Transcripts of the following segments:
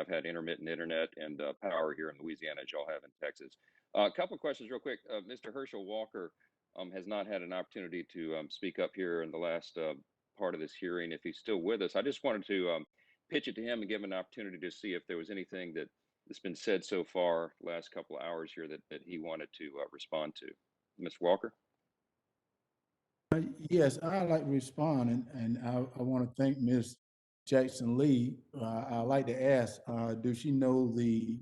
I've had intermittent internet and power here in Louisiana, as y'all have in Texas. A couple of questions real quick. Mr. Herschel Walker has not had an opportunity to speak up here in the last part of this hearing. If he's still with us, I just wanted to pitch it to him and give him an opportunity to see if there was anything that's been said so far last couple of hours here that he wanted to respond to. Mr. Walker? Yes, I'd like to respond, and I want to thank Ms. Jackson Lee. I'd like to ask, does she know the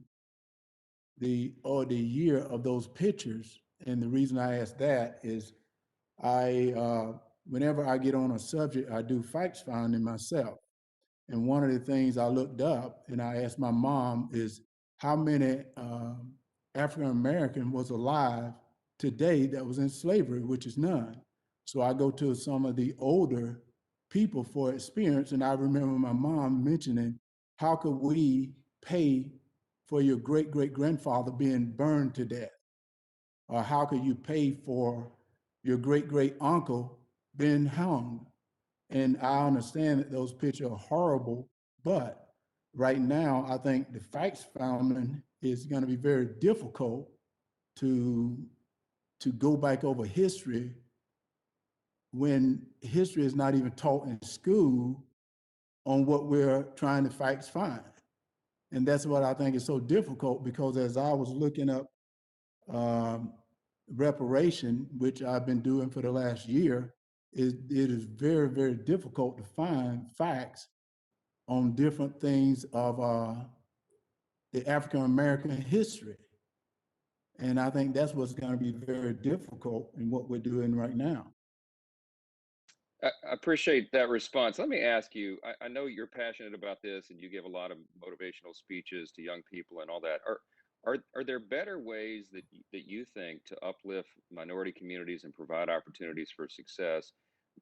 year of those pictures? And the reason I ask that is whenever I get on a subject, I do facts finding myself. And one of the things I looked up and I asked my mom is how many African American was alive today that was in slavery, which is none. So I go to some of the older people for experience, and I remember my mom mentioning, how could we pay for your great-great-grandfather being burned to death? Or how could you pay for your great-great-uncle being hung? And I understand that those pictures are horrible, but right now, I think the facts founding is going to be very difficult to go back over history when history is not even taught in school on what we're trying to facts find. And that's what I think is so difficult, because as I was looking up reparation, which I've been doing for the last year, it is very, very difficult to find facts on different things of the African American history. And I think that's what's going to be very difficult in what we're doing right now. I appreciate that response. Let me ask you, I know you're passionate about this and you give a lot of motivational speeches to young people and all that. Are there better ways that you think to uplift minority communities and provide opportunities for success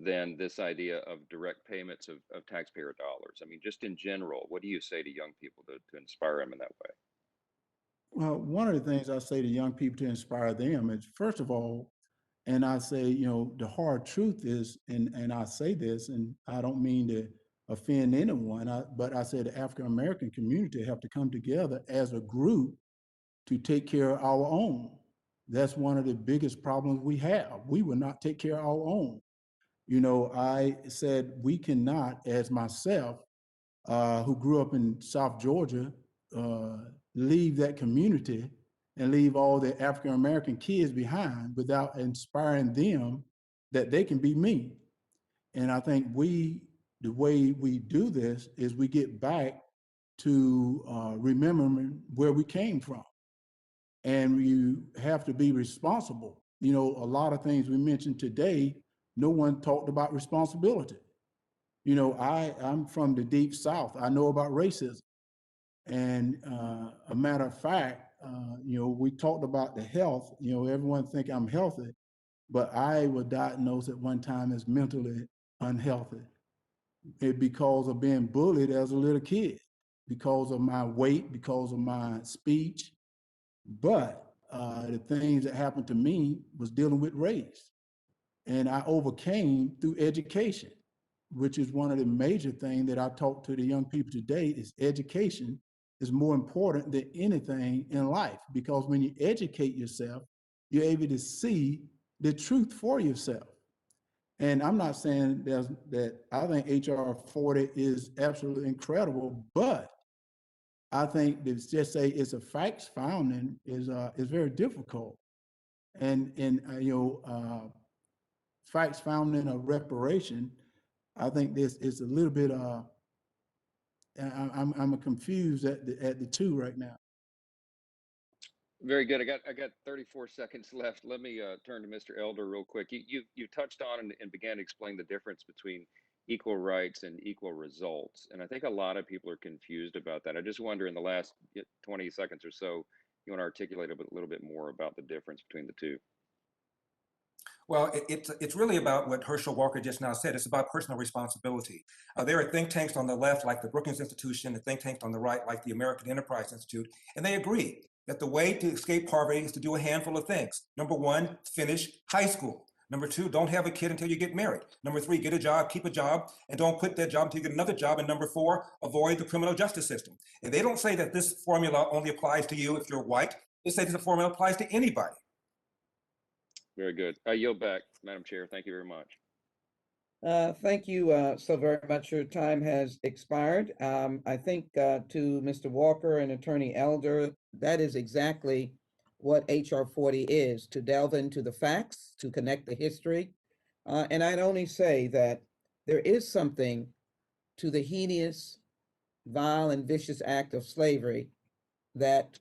than this idea of direct payments of taxpayer dollars? I mean, just in general, what do you say to young people to inspire them in that way? Well, one of the things I say to young people to inspire them is, first of all, and I say, the hard truth is, and I say this, and I don't mean to offend anyone, but I say the African American community have to come together as a group to take care of our own. That's one of the biggest problems we have. We will not take care of our own. I said we cannot, as myself, who grew up in South Georgia, leave that community and leave all the African American kids behind without inspiring them that they can be me. And I think the way we do this is we get back to remembering where we came from. And you have to be responsible. A lot of things we mentioned today, no one talked about responsibility. I'm from the deep South. I know about racism. And a matter of fact, we talked about the health. Everyone think I'm healthy, but I was diagnosed at one time as mentally unhealthy because of being bullied as a little kid, because of my weight, because of my speech. But the things that happened to me was dealing with race. And I overcame through education, which is one of the major things that I talk to the young people today is education is more important than anything in life, because when you educate yourself, you're able to see the truth for yourself. And I'm not saying that I think HR 40 is absolutely incredible, but I think to just say it's a facts founding is very difficult. And facts founding a reparation, I think this is a little bit I'm confused at the two right now. Very good. I got 34 seconds left. Let me turn to Mr. Elder real quick. You touched on and began to explain the difference between equal rights and equal results. And I think a lot of people are confused about that. I just wonder in the last 20 seconds or so, you want to articulate a little bit more about the difference between the two. Well, it's really about what Herschel Walker just now said. It's about personal responsibility. There are think tanks on the left, like the Brookings Institution, and think tanks on the right, like the American Enterprise Institute, and they agree that the way to escape poverty is to do a handful of things. Number one, finish high school. Number two, don't have a kid until you get married. Number three, get a job, keep a job, and don't quit that job until you get another job. And number four, avoid the criminal justice system. And they don't say that this formula only applies to you if you're white. They say this formula applies to anybody. Very good. I yield back, Madam Chair. Thank you very much. Thank you so very much. Your time has expired. I think to Mr. Walker and Attorney Elder, that is exactly what HR 40 is, to delve into the facts, to connect the history. And I'd only say that there is something to the heinous, vile, and vicious act of slavery that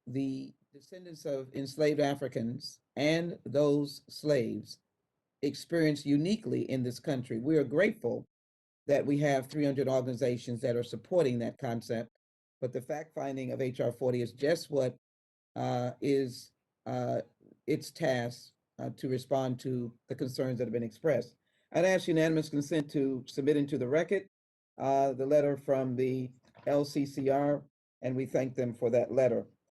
the descendants of enslaved Africans and those slaves experienced uniquely in this country. We are grateful that we have 300 organizations that are supporting that concept, but the fact finding of HR 40 is just what is its task to respond to the concerns that have been expressed. I'd ask unanimous consent to submit into the record the letter from the LCCR, and we thank them for that letter.